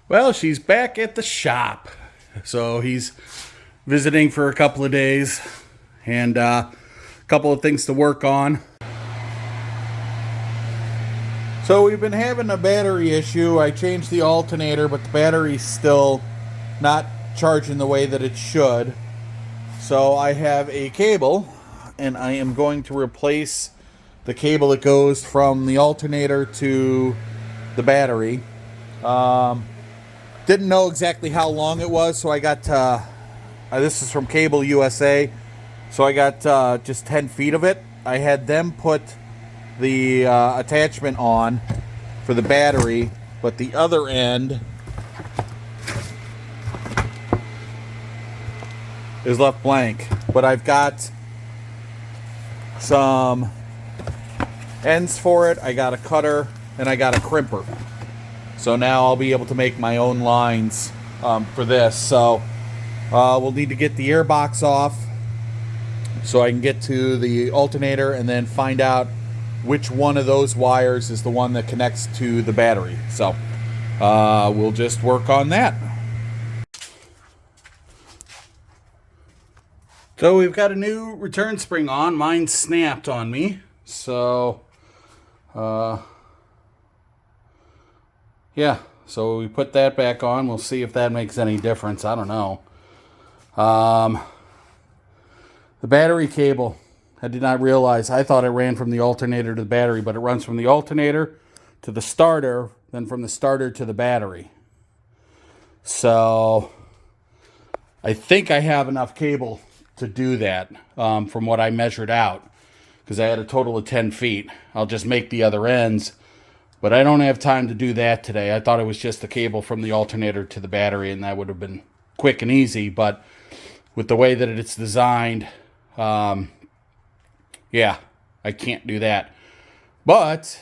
Well, she's back at the shop. So he's visiting for a couple of days and a couple of things to work on. So we've been having a battery issue. I changed the alternator, but the battery's still not charging the way that it should. So I have a cable, and I am going to replace the cable that goes from the alternator to the battery. Didn't know exactly how long it was, so I got, this is from Cable USA, so I got just 10 feet of it. I had them put the attachment on for the battery, but the other end is left blank. But I've got some ends for it. I got a cutter and I got a crimper. So now I'll be able to make my own lines for this. So we'll need to get the air box off so I can get to the alternator and then find out which one of those wires is the one that connects to the battery. So we'll just work on that. So we've got a new return spring on. Mine snapped on me. So yeah, so we put that back on. We'll see if that makes any difference. I don't know. The battery cable, I did not realize. I thought it ran from the alternator to the battery, but it runs from the alternator to the starter, then from the starter to the battery. So I think I have enough cable to do that from what I measured out, because I had a total of 10 feet. I'll just make the other ends, but I don't have time to do that today. I thought it was just the cable from the alternator to the battery, and that would have been quick and easy, but with the way that it's designed, yeah, I can't do that. But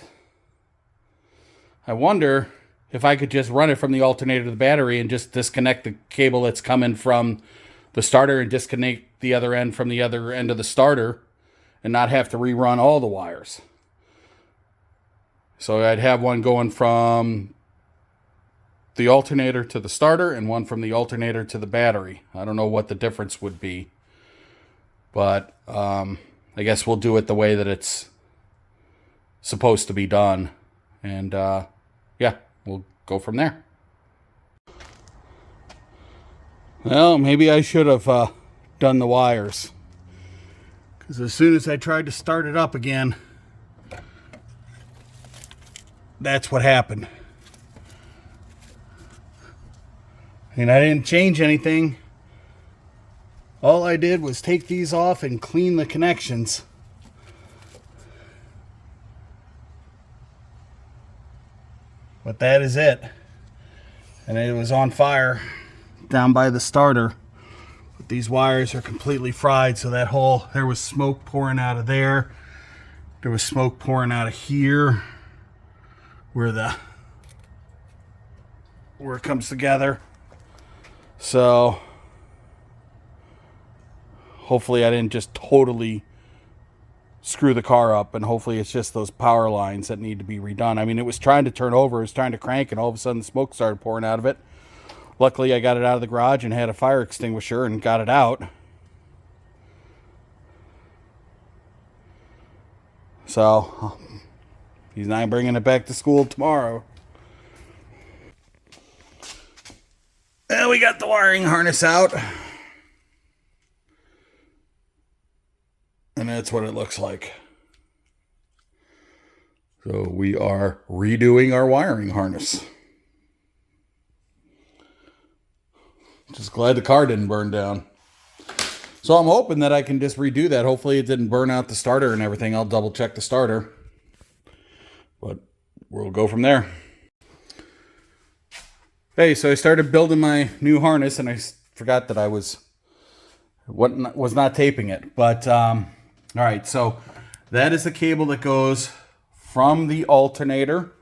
I wonder if I could just run it from the alternator to the battery and just disconnect the cable that's coming from the starter and disconnect the other end from the other end of the starter and not have to rerun all the wires. So I'd have one going from the alternator to the starter and one from the alternator to the battery. I don't know what the difference would be, but I guess we'll do it the way that it's supposed to be done. And yeah, we'll go from there. Well, maybe I should have done the wires, because as soon as I tried to start it up again, that's what happened. And I didn't change anything. All I did was take these off and clean the connections. But that is it. And it was on fire down by the starter. But these wires are completely fried, so that whole, there was smoke pouring out of there. There was smoke pouring out of here, where it comes together. So hopefully I didn't just totally screw the car up, and hopefully it's just those power lines that need to be redone. I mean, it was trying to turn over, it was trying to crank, and all of a sudden the smoke started pouring out of it. Luckily I got it out of the garage and had a fire extinguisher and got it out. So he's not bringing it back to school tomorrow. And we got the wiring harness out. And that's what it looks like. So we are redoing our wiring harness. Just glad the car didn't burn down. So I'm hoping that I can just redo that. Hopefully it didn't burn out the starter and everything. I'll double check the starter. But we'll go from there. Hey, so I started building my new harness, and I forgot that I was not taping it. But, all right, so that is the cable that goes from the alternator.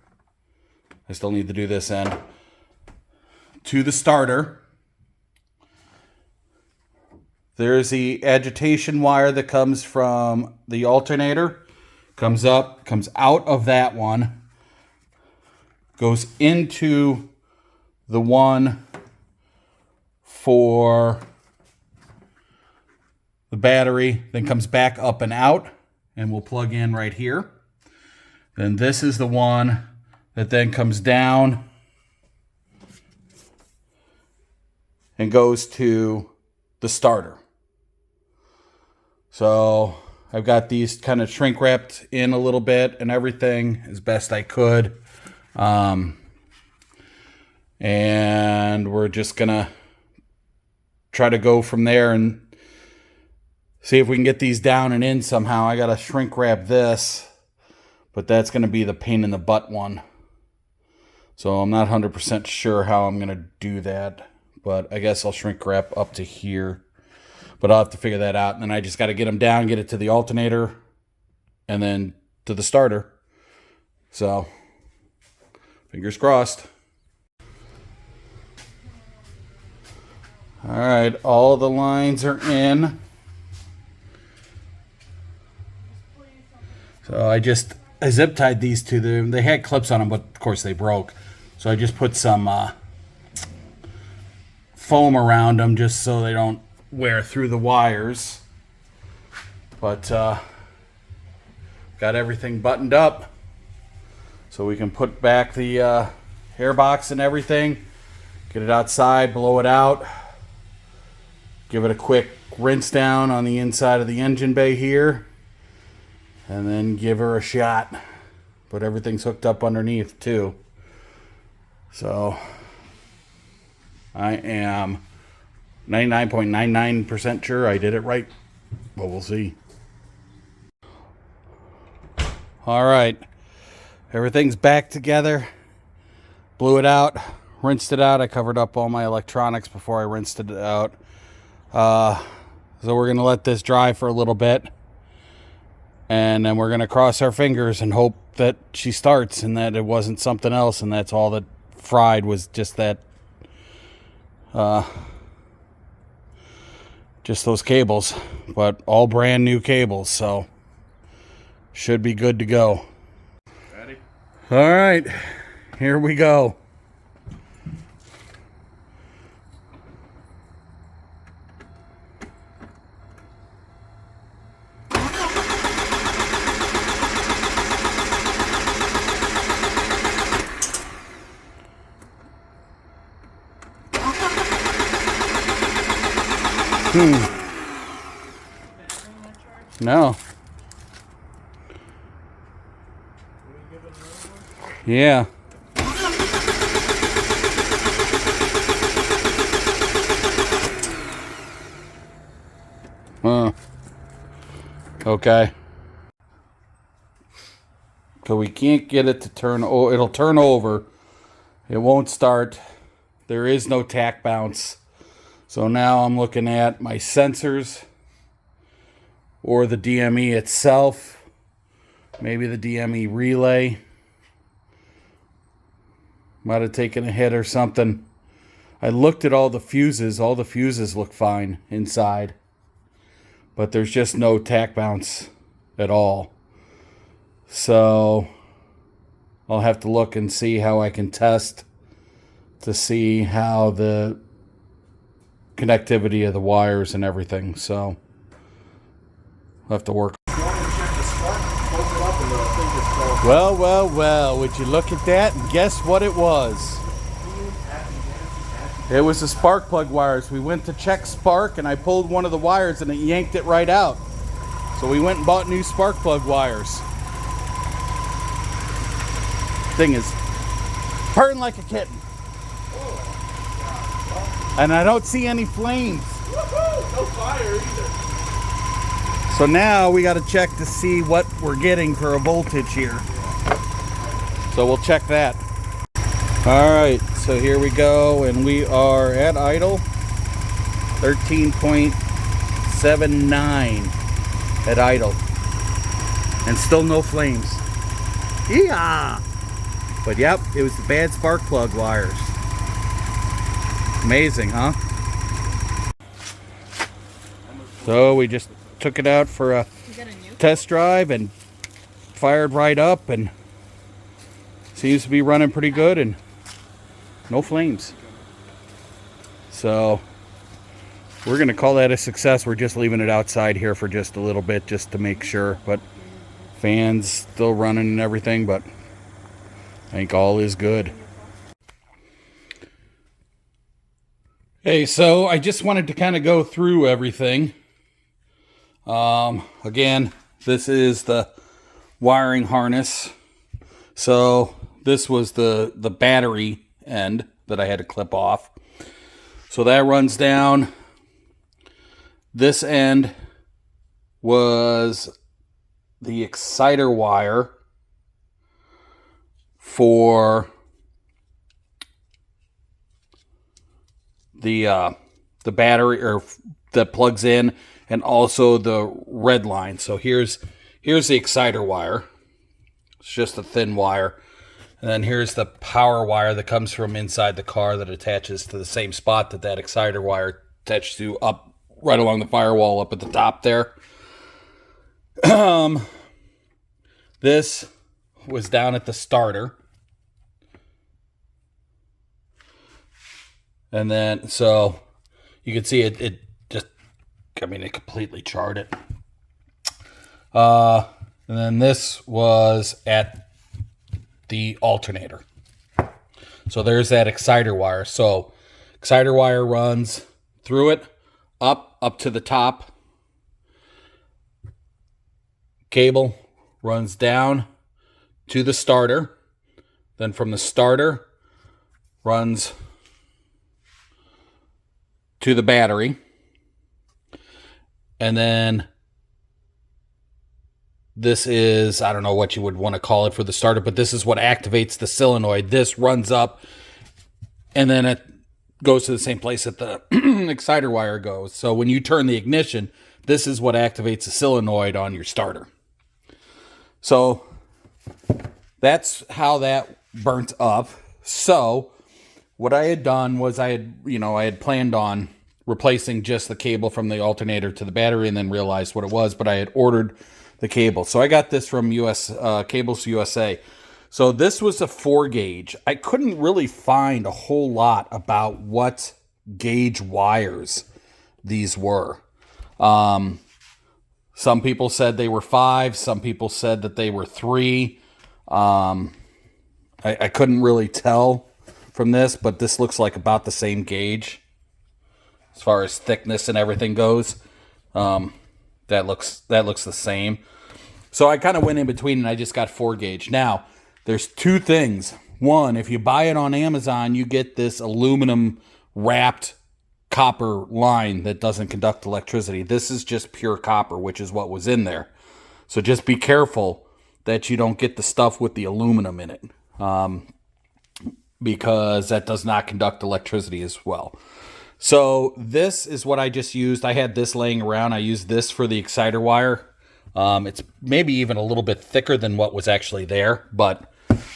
I still need to do this end. To the starter. There's the agitation wire that comes from the alternator. Comes up, comes out of that one. Goes into the one for the battery, then comes back up and out, and we'll plug in right here. Then this is the one that then comes down and goes to the starter. So I've got these kind of shrink wrapped in a little bit and everything as best I could. And we're just gonna try to go from there and see if we can get these down and in somehow. I gotta shrink wrap this, but that's gonna be the pain in the butt one. So I'm not 100% sure how I'm gonna do that, but I guess I'll shrink wrap up to here. But I'll have to figure that out. And then I just got to get them down, get it to the alternator, and then to the starter. So, fingers crossed. All right, all the lines are in. So I zip tied these to them. They had clips on them, but of course they broke. So I just put some foam around them just so they don't wear through the wires. But got everything buttoned up so we can put back the air box and everything, get it outside, blow it out, give it a quick rinse down on the inside of the engine bay here, and then give her a shot. But everything's hooked up underneath too, so I am 99.99% sure I did it right, but we'll see. All right, everything's back together. Blew it out, rinsed it out. I covered up all my electronics before I rinsed it out. So we're gonna let this dry for a little bit, and then we're gonna cross our fingers and hope that she starts and that it wasn't something else, and that's all that fried was just that just those cables, but all brand new cables, so should be good to go. Ready? All right, here we go. No. Yeah. Okay. So we can't get it to turn. Oh, it'll turn over. It won't start. There is no tack bounce. So now I'm looking at my sensors or the DME itself. Maybe the DME relay. Might have taken a hit or something. I looked at all the fuses. All the fuses look fine inside. But there's just no tack bounce at all. So I'll have to look and see how I can test to see how the connectivity of the wires and everything. So I'll have to work. Well, would you look at that and guess what it was? It was the spark plug wires. We went to check spark and I pulled one of the wires and it yanked it right out. So we went and bought new spark plug wires. Thing is purring like a kitten. And I don't see any flames. Woohoo! No fire either. So now we got to check to see what we're getting for a voltage here. So we'll check that. All right, so here we go, and we are at idle. 13.79 at idle. And still no flames. Yeah. But yep, it was the bad spark plug wires. Amazing, huh? So we just took it out for a test drive and fired right up, and seems to be running pretty good and no flames. So we're going to call that a success. We're just leaving it outside here for just a little bit just to make sure. But fans still running and everything, but I think all is good. Hey, so I just wanted to kind of go through everything. Again, this is the wiring harness. So this was the battery end that I had to clip off. So that runs down. This end was the exciter wire for the battery, or that plugs in, and also the red line. So here's the exciter wire. It's just a thin wire. And then here's the power wire that comes from inside the car that attaches to the same spot that that exciter wire attached to, up right along the firewall up at the top there. This was down at the starter. And then, so you can see it just, I mean, it completely charred it. And then this was at the alternator. So there's that exciter wire. So exciter wire runs through it, up to the top. Cable runs down to the starter. Then from the starter runs to the battery. And then this is, I don't know what you would want to call it for the starter, but this is what activates the solenoid. This runs up, and then it goes to the same place that the exciter wire goes. So when you turn the ignition, this is what activates the solenoid on your starter. So that's how that burnt up. So what I had done was I had planned on replacing just the cable from the alternator to the battery, and then realized what it was, but I had ordered the cable. So I got this from Cables USA. So this was a 4-gauge. I couldn't really find a whole lot about what gauge wires these were. Some people said they were 5. Some people said that they were 3. I couldn't really tell from this, but this looks like about the same gauge as far as thickness and everything goes. That looks the same. So I kind of went in between, and I just got 4-gauge. Now, there's two things. One, if you buy it on Amazon, you get this aluminum wrapped copper line that doesn't conduct electricity. This is just pure copper, which is what was in there. So just be careful that you don't get the stuff with the aluminum in it, because that does not conduct electricity as well. So this is what I just used. I had this laying around. I used this for the exciter wire. It's maybe even a little bit thicker than what was actually there, but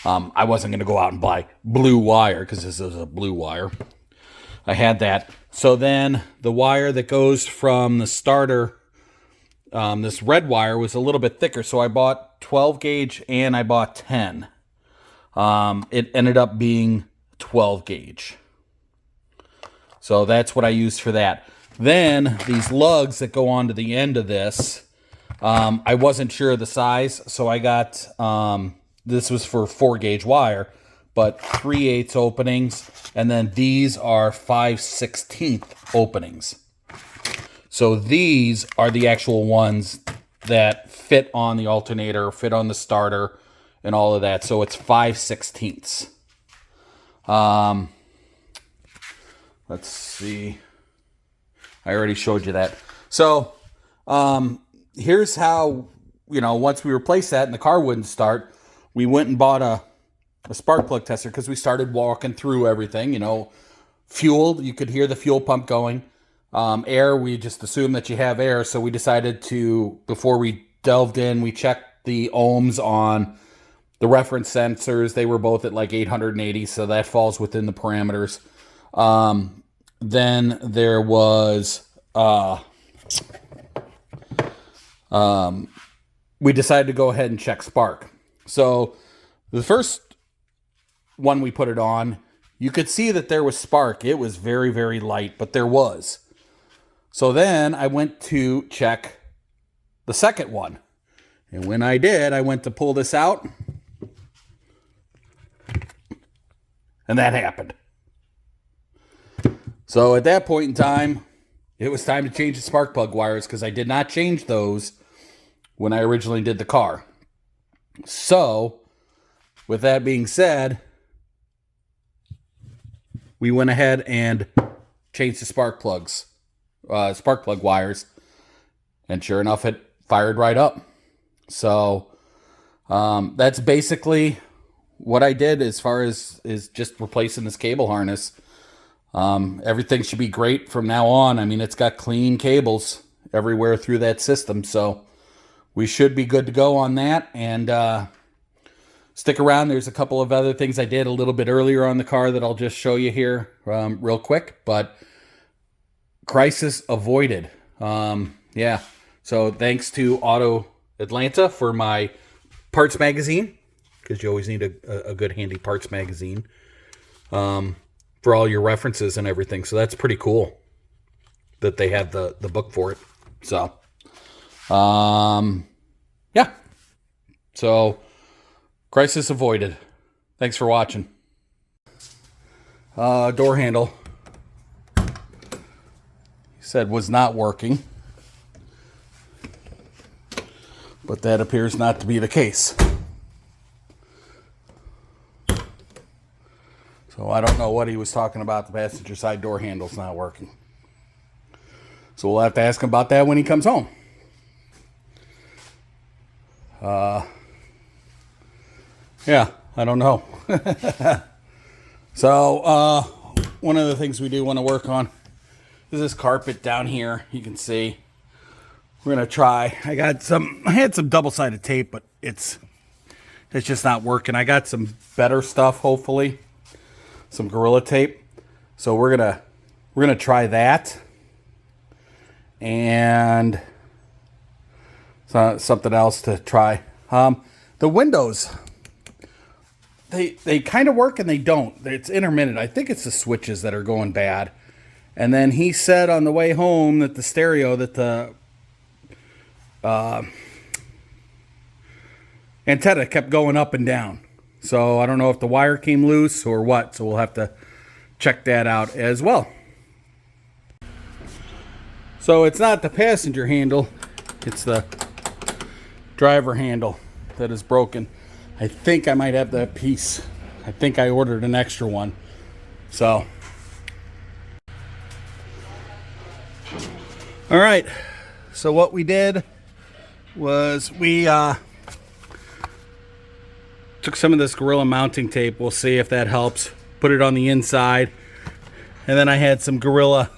I wasn't going to go out and buy blue wire because this is a blue wire. I had that. So then the wire that goes from the starter, this red wire, was a little bit thicker. So I bought 12 gauge and I bought 10. It ended up being 12 gauge. So that's what I used for that. Then these lugs that go onto the end of this, I wasn't sure of the size, so I got, this was for 4-gauge wire, but 3/8 openings, and then these are 5/16 openings. So these are the actual ones that fit on the alternator, fit on the starter, and all of that. So it's 5/16. Let's see. I already showed you that. So here's how, once we replaced that and the car wouldn't start, we went and bought a spark plug tester because we started walking through everything. Fuel, you could hear the fuel pump going. Air, we just assumed that you have air. So we decided to, before we delved in, we checked the ohms on the reference sensors. They were both at like 880, so that falls within the parameters. Then there was, we decided to go ahead and check spark. So the first one we put it on, You could see that there was spark. It was very, very light, but there was. So then I went to check the second one. And when I did, I went to pull this out. And that happened. So at that point in time, it was time to change the spark plug wires because I did not change those when I originally did the car. So, with that being said, we went ahead and changed the spark plug wires, and sure enough, it fired right up. So, that's basically what I did as far as is just replacing this cable harness. Everything should be great from now on. I mean, it's got clean cables everywhere through that system, so we should be good to go on that. And stick around. There's a couple of other things I did a little bit earlier on the car that I'll just show you here real quick. But crisis avoided. Yeah. So thanks to Auto Atlanta for my parts magazine, because you always need a good handy parts magazine for all your references and everything. So that's pretty cool that they had the book for it. So, yeah. So, crisis avoided. Thanks for watching. Door handle, he said, was not working. But that appears not to be the case. So I don't know what he was talking about. The passenger side door handle's not working. So we'll have to ask him about that when he comes home. Yeah, I don't know. So, one of the things we do want to work on is this carpet down here. You can see. We're going to try. I had some double-sided tape, but it's just not working. I got some better stuff, hopefully. Some Gorilla Tape. So we're gonna try that. And something else to try. The windows, they kind of work and they don't. It's intermittent. I think it's the switches that are going bad. And then he said on the way home that the stereo, that the antenna kept going up and down. So I don't know if the wire came loose or what. So we'll have to check that out as well. So it's not the passenger handle, it's the driver handle that is broken. I think I might have that piece. I think I ordered an extra one. So, all right. So what we did was we took some of this Gorilla mounting tape. We'll see if that helps. Put it on the inside. And then I had some Gorilla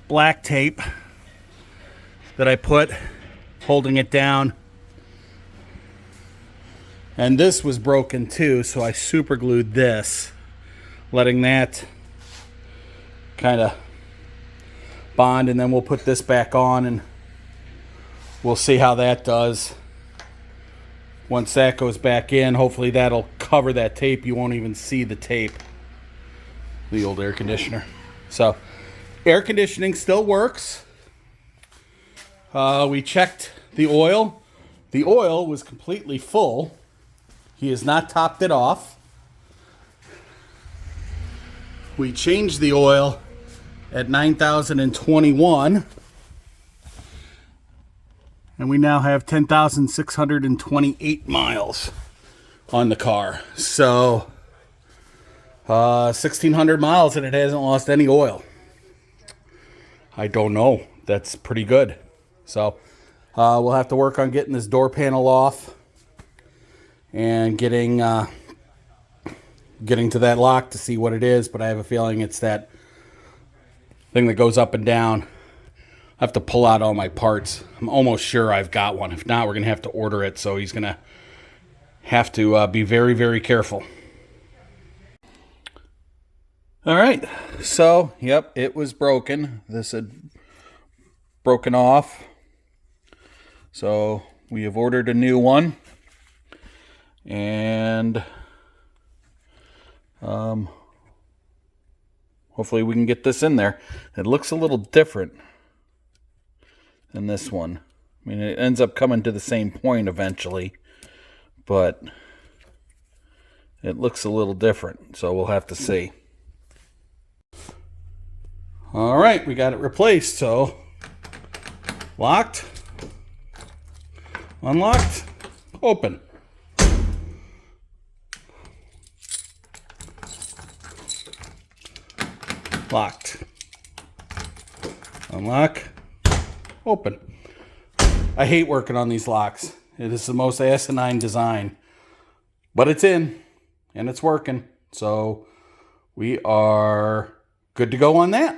black tape that I put holding it down. And this was broken too, so I super glued this, letting that kind of bond, and then we'll put this back on and we'll see how that does. Once that goes back in, hopefully that'll cover that tape. You won't even see the tape. The old air conditioner. So, air conditioning still works. We checked the oil. The oil was completely full. He has not topped it off. We changed the oil at 9,021. And we now have 10,628 miles on the car. So, 1,600 miles and it hasn't lost any oil. I don't know. That's pretty good. So, we'll have to work on getting this door panel off and getting to that lock to see what it is. But I have a feeling it's that thing that goes up and down. I have to pull out all my parts. I'm almost sure I've got one. If not, we're going to have to order it. So he's going to have to be very, very careful. All right. So, yep, it was broken. This had broken off. So we have ordered a new one. And hopefully we can get this in there. It looks a little different than this one. I mean, it ends up coming to the same point eventually, but it looks a little different, so we'll have to see. All right, we got it replaced, so locked, unlocked, open. Locked, unlock, open. I hate working on these locks. It is the most asinine design, but it's in and it's working, so we are good to go on that.